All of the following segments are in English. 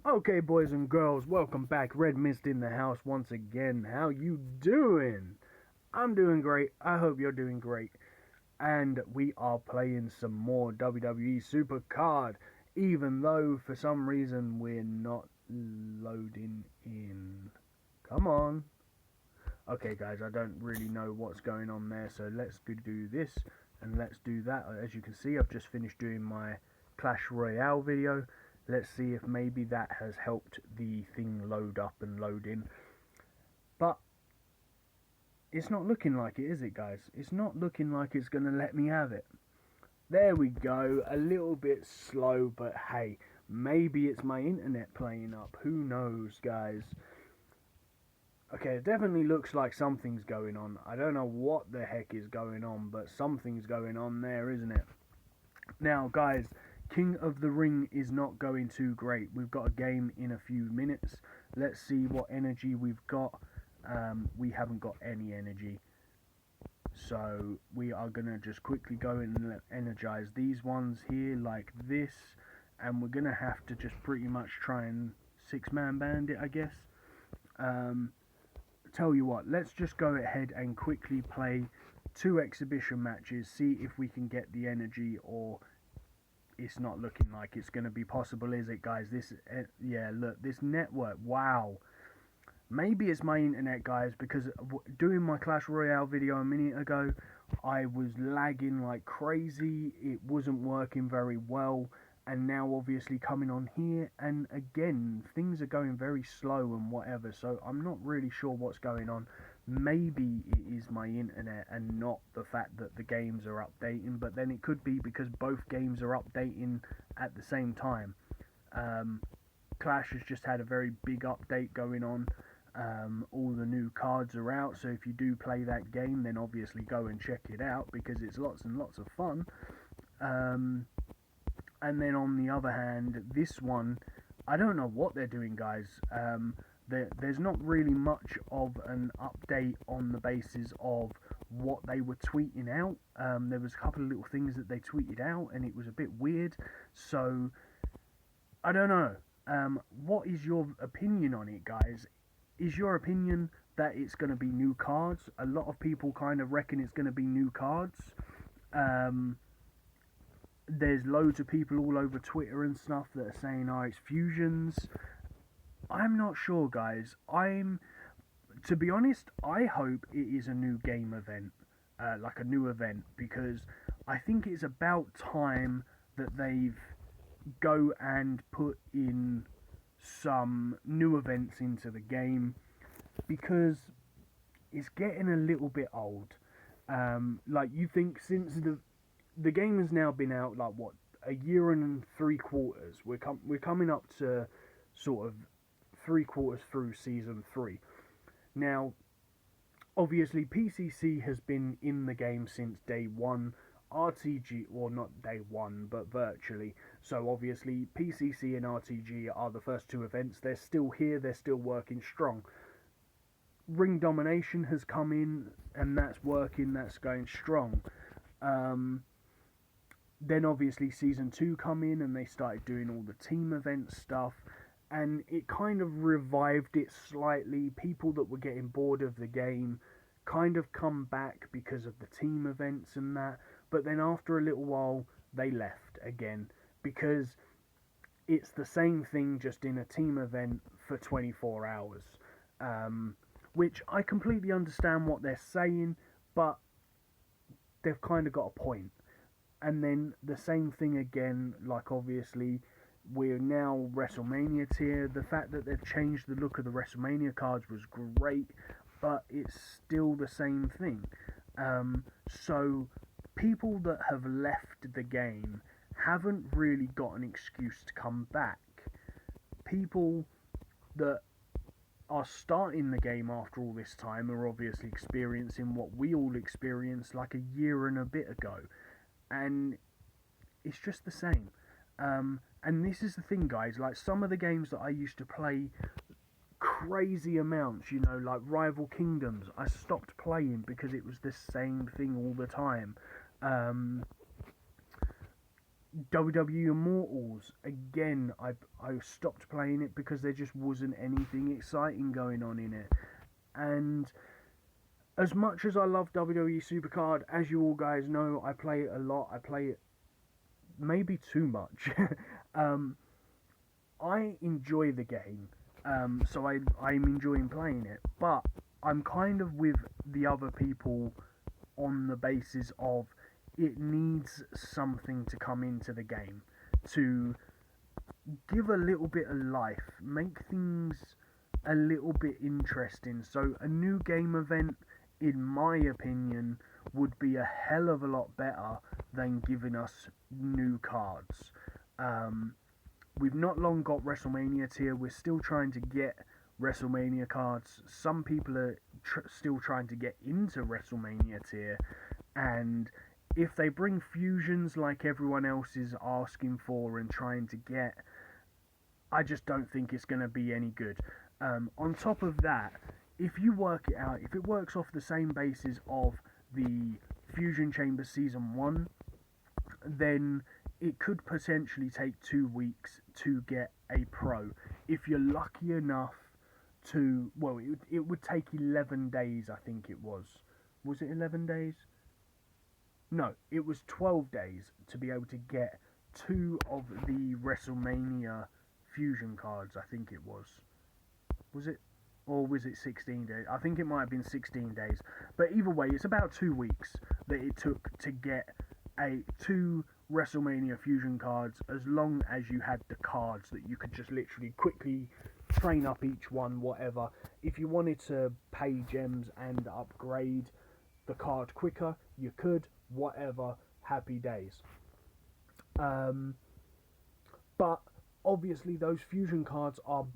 Okay, boys and girls, welcome back. Redmissed in the house once again. How you doing? I'm doing great. I hope you're doing great. And we are playing some more WWE Supercard, even though for some reason we're not loading in. Come on. Okay, guys, I don't really know what's going on there, so let's do this and let's do that. As you can see, I've just finished doing my Clash Royale video. Let's see if maybe that has helped the thing load up and load in. But it's not looking like it, is it, guys? It's not looking like it's going to let me have it. There we go. A little bit slow, but hey, maybe it's my internet playing up. Who knows, guys? Okay, it definitely looks like something's going on. I don't know what the heck is going on, but something's going on there, isn't it? Now, guys, King of the Ring is not going too great. We've got a game in a few minutes. Let's see what energy we've got. We haven't got any energy. So we are going to just quickly go and energize these ones here like this. And we're going to have to just pretty much try and six-man band it, I guess. Tell you what, let's just go ahead and quickly play 2 exhibition matches. See if we can get the energy, or it's not looking like it's going to be possible, is it, guys? Yeah, look, this network, wow. Maybe it's my internet, guys, because doing my Clash Royale video a minute ago, I was lagging like crazy. It wasn't working very well, and now obviously coming on here, and again, things are going very slow and whatever, so I'm not really sure what's going on. Maybe it is my internet and not the fact that the games are updating, but then it could be because both games are updating at the same time. Clash has just had a very big update going on. All the new cards are out, so if you do play that game, then obviously go and check it out, because it's lots and lots of fun. And then on the other hand, this one, I don't know what they're doing, guys. There's not really much of an update on the basis of what they were tweeting out. There was a couple of little things that they tweeted out, and it was a bit weird. So, I don't know. What is your opinion on it, guys? Is your opinion that it's going to be new cards? A lot of people kind of reckon it's going to be new cards. There's loads of people all over Twitter and stuff that are saying, oh, it's fusions. I'm not sure, guys. To be honest, I hope it is a new game event, like a new event, because I think it's about time that they've go and put in some new events into the game, because it's getting a little bit old. Like, you think since the game has now been out, like, what, a year and 3/4. We're coming up to sort of 3/4 through season 3. Now, obviously, PCC has been in the game since day one. RTG, or not day one, but virtually. So obviously, PCC and RTG are the first 2 events. They're still here. They're still working strong. Ring Domination has come in, and that's working. That's going strong. Then obviously Season 2 come in, and they started doing all the team event stuff, and it kind of revived it slightly. People that were getting bored of the game kind of come back because of the team events and that, but then after a little while they left again, because it's the same thing just in a team event for 24 hours. Which I completely understand what they're saying, but they've kind of got a point. And then the same thing again, like obviously we're now WrestleMania tier. The fact that they've changed the look of the WrestleMania cards was great, but it's still the same thing. So people that have left the game haven't really got an excuse to come back. People that are starting the game after all this time are obviously experiencing what we all experienced like a year and a bit ago. And it's just the same. And this is the thing, guys, like some of the games that I used to play crazy amounts, you know, like Rival Kingdoms, I stopped playing because it was the same thing all the time. WWE Immortals, again, I stopped playing it because there just wasn't anything exciting going on in it. And as much as I love WWE Supercard, as you all guys know, I play it a lot. I play it maybe too much. um, I enjoy the game, so I'm enjoying playing it. But I'm kind of with the other people on the basis of it needs something to come into the game to give a little bit of life, make things a little bit interesting. So a new game event, in my opinion, would be a hell of a lot better than giving us new cards. Um, we've not long got WrestleMania tier. We're still trying to get WrestleMania cards. Some people are still trying to get into WrestleMania tier, and if they bring fusions like everyone else is asking for and trying to get, I just don't think it's going to be any good. On top of that, if you work it out, if it works off the same basis of the Fusion Chamber Season 1, then it could potentially take 2 weeks to get a pro. If you're lucky enough to, well, it would take 11 days, I think it was. Was it 11 days? No, it was 12 days to be able to get 2 of the WrestleMania fusion cards, I think it was. Was it? Or was it 16 days? I think it might have been 16 days. But either way, it's about 2 weeks that it took to get 2 WrestleMania fusion cards, as long as you had the cards that you could just literally quickly train up each one, whatever. If you wanted to pay gems and upgrade the card quicker, you could, whatever, happy days. But obviously those fusion cards are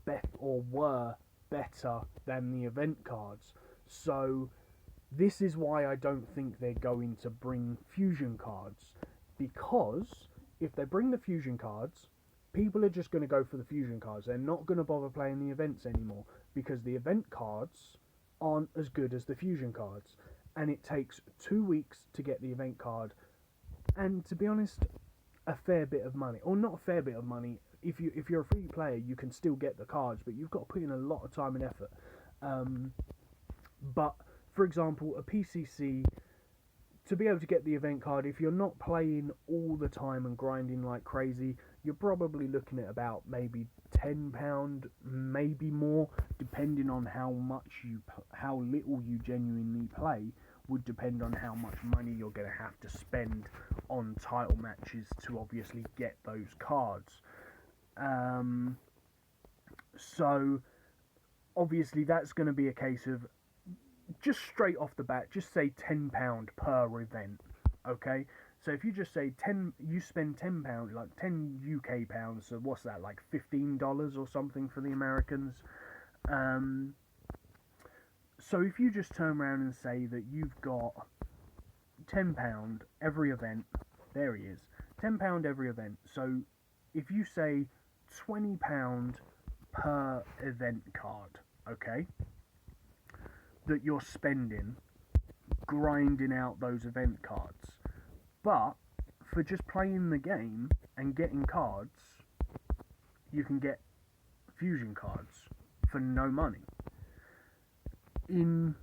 were better than the event cards. So this is why I don't think they're going to bring fusion cards, because if they bring the fusion cards, people are just going to go for the fusion cards. They're not going to bother playing the events anymore, because the event cards aren't as good as the fusion cards, and it takes 2 weeks to get the event card. And to be honest, a fair bit of money, or not a fair bit of money. If you're a free player, you can still get the cards, but you've got to put in a lot of time and effort. But for example, a PCC, to be able to get the event card, if you're not playing all the time and grinding like crazy, you're probably looking at about maybe £10, maybe more, depending on how little you genuinely play. Would depend on how much money you're going to have to spend on title matches to obviously get those cards. So obviously that's going to be a case of, just straight off the bat, just say £10 per event, okay? So if you just say you spend £10, like 10 UK pounds, so what's that, like $15 or something for the Americans? So if you just turn around and say that you've got £10 every event, there he is, £10 every event. So if you say £20 per event card, okay, that you're spending grinding out those event cards, but for just playing the game and getting cards, you can get fusion cards for no money in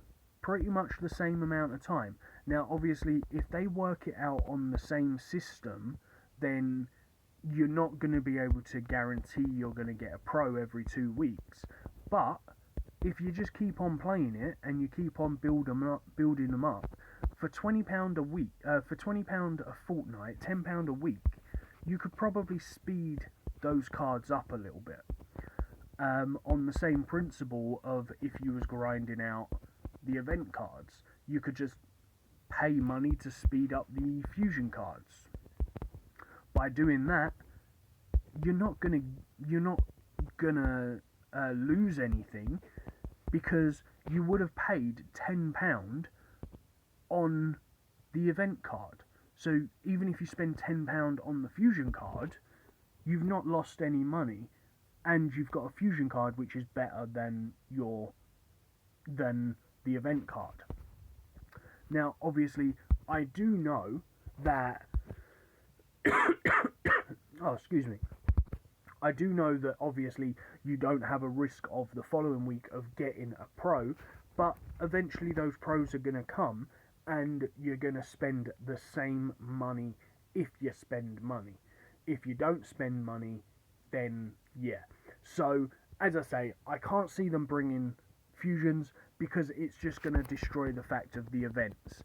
pretty much the same amount of time. Now obviously if they work it out on the same system, then you're not going to be able to guarantee you're going to get a pro every 2 weeks. But if you just keep on playing it and you keep on building them up, for £20 a week, for £20 a fortnight, £10 a week, you could probably speed those cards up a little bit. On the same principle of if you was grinding out the event cards, you could just pay money to speed up the fusion cards. By doing that, you're not gonna lose anything, because you would have paid £10 on the event card. So even if you spend £10 on the fusion card, you've not lost any money, and you've got a fusion card which is better than the event card. Now obviously I do know that Oh, excuse me. I do know that obviously you don't have a risk of the following week of getting a pro, but eventually those pros are going to come and you're going to spend the same money if you spend money. If you don't spend money, then yeah. So, as I say, I can't see them bringing fusions because it's just going to destroy the fact of the events.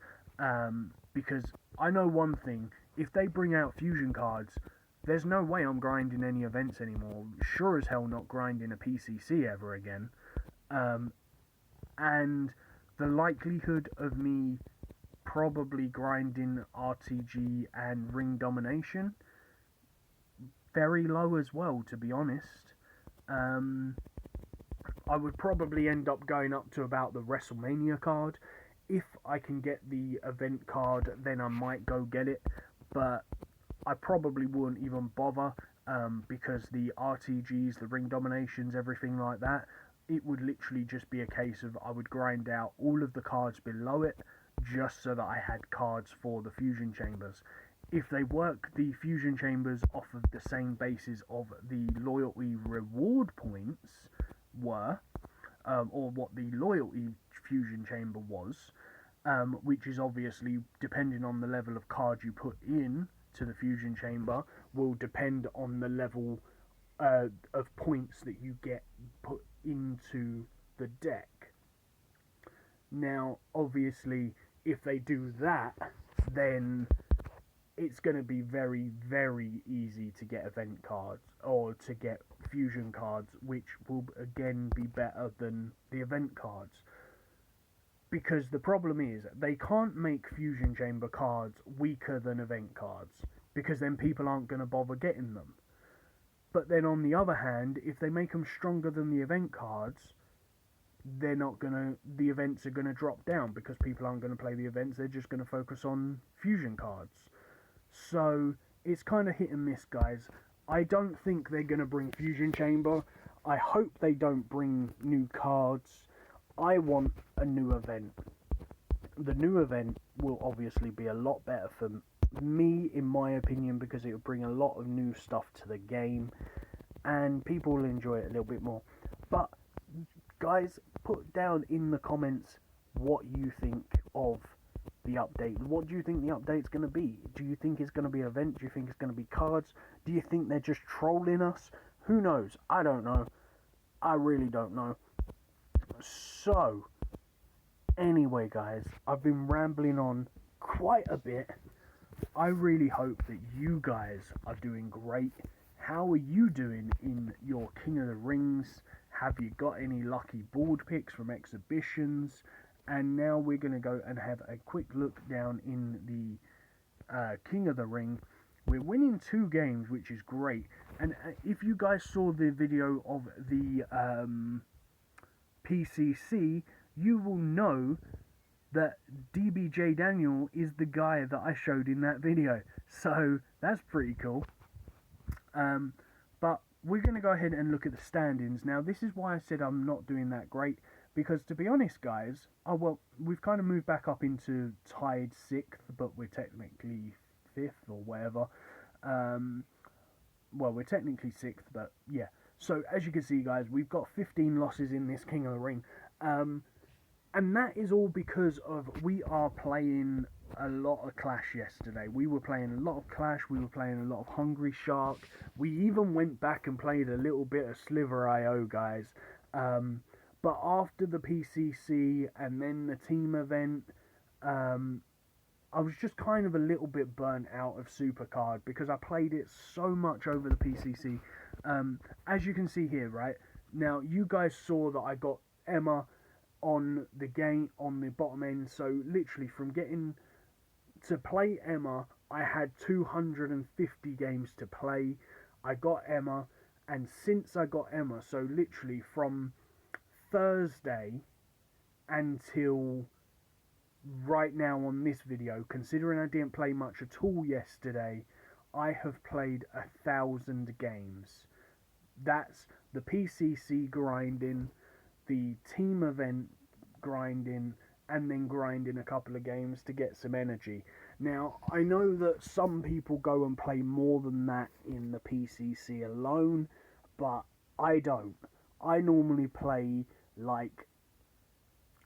Because I know one thing, if they bring out fusion cards, there's no way I'm grinding any events anymore. Sure as hell not grinding a PCC ever again. Um, and the likelihood of me probably grinding RTG and ring domination, very low as well, to be honest. Um, I would probably end up going up to about the WrestleMania card. If I can get the event card, then I might go get it. But I probably wouldn't even bother because the RTGs, the ring dominations, everything like that, it would literally just be a case of I would grind out all of the cards below it just so that I had cards for the fusion chambers. If they work the fusion chambers off of the same basis of the loyalty reward points were, or what the loyalty fusion chamber was, which is obviously depending on the level of card you put in to the fusion chamber, will depend on the level of points that you get put into the deck. Now, obviously, if they do that, then it's going to be very, very easy to get event cards or to get fusion cards, which will again be better than the event cards. Because the problem is, they can't make fusion chamber cards weaker than event cards, because then people aren't going to bother getting them. But then on the other hand, if they make them stronger than the event cards, they're not gonna. The events are gonna drop down because people aren't gonna play the events. They're just gonna focus on fusion cards. So it's kind of hit and miss, guys. I don't think they're gonna bring fusion chamber. I hope they don't bring new cards. I want a new event. The new event will obviously be a lot better for me, in my opinion, because it will bring a lot of new stuff to the game, and people will enjoy it a little bit more. But guys, put down in the comments what you think of the update. What do you think the update's going to be? Do you think it's going to be an event? Do you think it's going to be cards? Do you think they're just trolling us? Who knows? I don't know. I really don't know. So, anyway, guys, I've been rambling on quite a bit. I really hope that you guys are doing great. How are you doing in your King of the Rings? Have you got any lucky board picks from exhibitions? And now we're going to go and have a quick look down in the King of the Ring. We're winning 2 games, which is great. And if you guys saw the video of the PCC, you will know that DBJ Daniel is the guy that I showed in that video. So that's pretty cool. But we're going to go ahead and look at the standings. Now, this is why I said I'm not doing that great. Because, to be honest, guys, we've kind of moved back up into tied 6th, but we're technically 5th or whatever. We're technically 6th, but yeah. So, as you can see, guys, we've got 15 losses in this King of the Ring. And that is all because of we are playing a lot of Clash yesterday. We were playing a lot of Clash. We were playing a lot of Hungry Shark. We even went back and played a little bit of Sliver.io, guys. But after the PCC and then the team event, I was just kind of a little bit burnt out of supercard because I played it so much over the PCC. As you can see here, right now, you guys saw that I got Emma on the game on the bottom end. So literally from getting to play Emma, I had 250 games to play. I got Emma, and since I got Emma, so literally from Thursday until right now on this video, considering I didn't play much at all yesterday, I have played 1,000 games. That's the PCC grinding, the team event grinding, and then grinding a couple of games to get some energy. Now, I know that some people go and play more than that in the PCC alone, but I don't. I normally play like,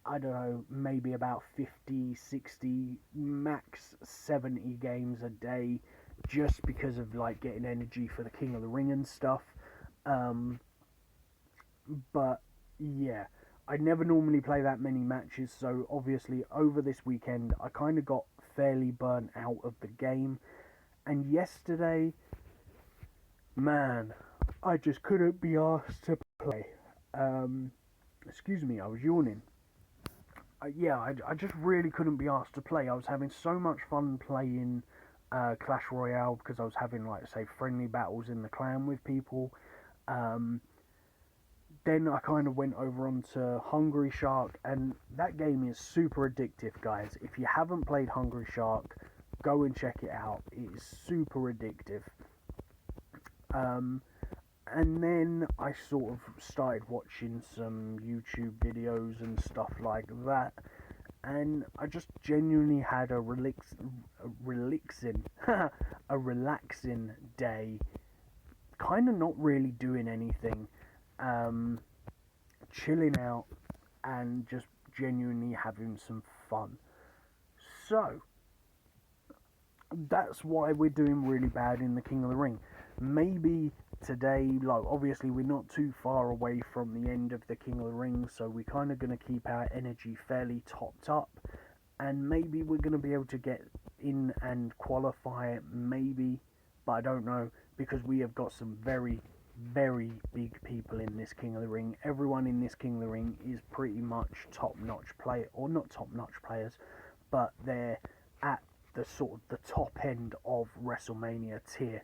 I don't know, maybe about 50, 60, max 70 games a day, just because of like getting energy for the King of the Ring and stuff. Um, but yeah, I never normally play that many matches, so obviously over this weekend I kind of got fairly burnt out of the game. And yesterday, man, I just couldn't be asked to play. Excuse me, I was yawning. I just really couldn't be asked to play. I was having so much fun playing Clash Royale because I was having, like, say, friendly battles in the clan with people. Um, then I kind of went over onto Hungry Shark, and that game is super addictive, guys. If you haven't played Hungry Shark, go and check it out. It is super addictive. And then I sort of started watching some YouTube videos and stuff like that, and I just genuinely had a relaxing a relaxing day, kind of not really doing anything, chilling out and just genuinely having some fun. So that's why we're doing really bad in the King of the Ring. Maybe today, like, obviously we're not too far away from the end of the King of the Ring, so we're kind of going to keep our energy fairly topped up, and maybe we're going to be able to get in and qualify, maybe, but I don't know, because we have got some very, very big people in this King of the Ring. Everyone in this King of the Ring is pretty much top-notch player, or not top-notch players, but they're at the sort of the top end of WrestleMania tier.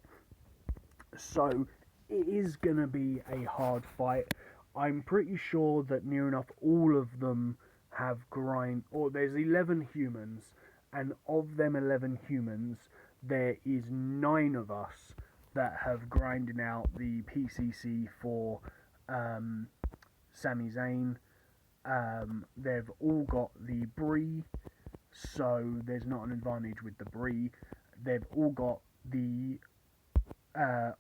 So it is going to be a hard fight. I'm pretty sure that near enough all of them have grind, or there's 11 humans, and of them 11 humans, there is 9 of us that have grinded out the PCC for Sami Zayn. They've all got the Brie, so there's not an advantage with the Brie. They've all got the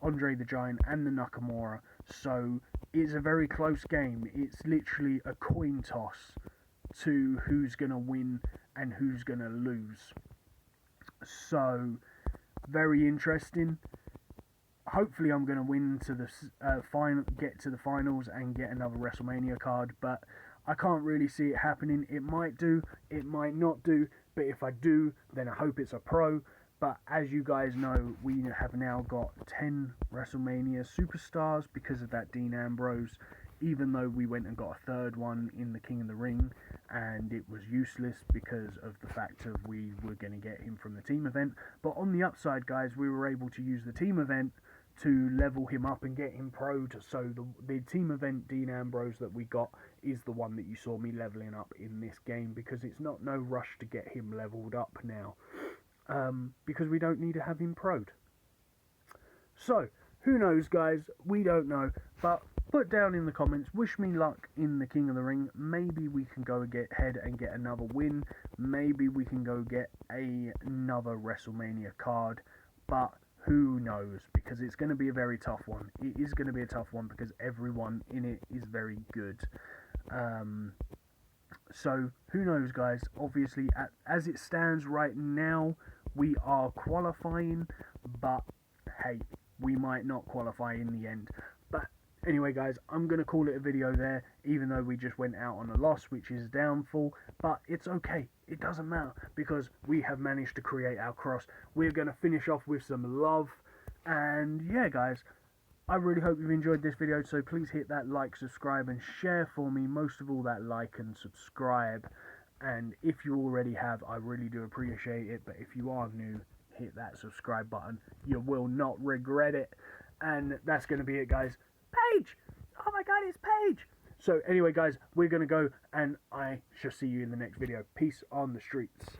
Andre the Giant and the Nakamura, so it's a very close game. It's literally a coin toss to who's going to win and who's going to lose. So, very interesting. Hopefully I'm going to win to the final, get to the finals and get another WrestleMania card, but I can't really see it happening. It might do, it might not do, but if I do, then I hope it's a pro. But as you guys know, we have now got 10 WrestleMania superstars because of that Dean Ambrose, even though we went and got a third one in the King of the Ring, and it was useless because of the fact of we were going to get him from the team event. But on the upside, guys, we were able to use the team event to level him up and get him pro'd. So the team event Dean Ambrose that we got is the one that you saw me leveling up in this game, because it's not no rush to get him leveled up now. Because we don't need to have him pro'd. So, who knows, guys? We don't know. But put down in the comments, wish me luck in the King of the Ring. Maybe we can go ahead and get another win. Maybe we can go get another WrestleMania card. But who knows? Because it's going to be a very tough one. It is going to be a tough one because everyone in it is very good. So, who knows, guys? Obviously, as it stands right now, we are qualifying, but hey, we might not qualify in the end. But anyway, guys, I'm going to call it a video there, even though we just went out on a loss, which is a downfall, but it's okay. It doesn't matter, because we have managed to create our cross. We're going to finish off with some love, and yeah, guys, I really hope you've enjoyed this video, so please hit that like, subscribe, and share for me. Most of all, that like and subscribe. And if you already have, I really do appreciate it. But if you are new, hit that subscribe button. You will not regret it. And that's going to be it, guys. Paige! Oh my god, it's Paige! So anyway, guys, we're going to go, and I shall see you in the next video. Peace on the streets.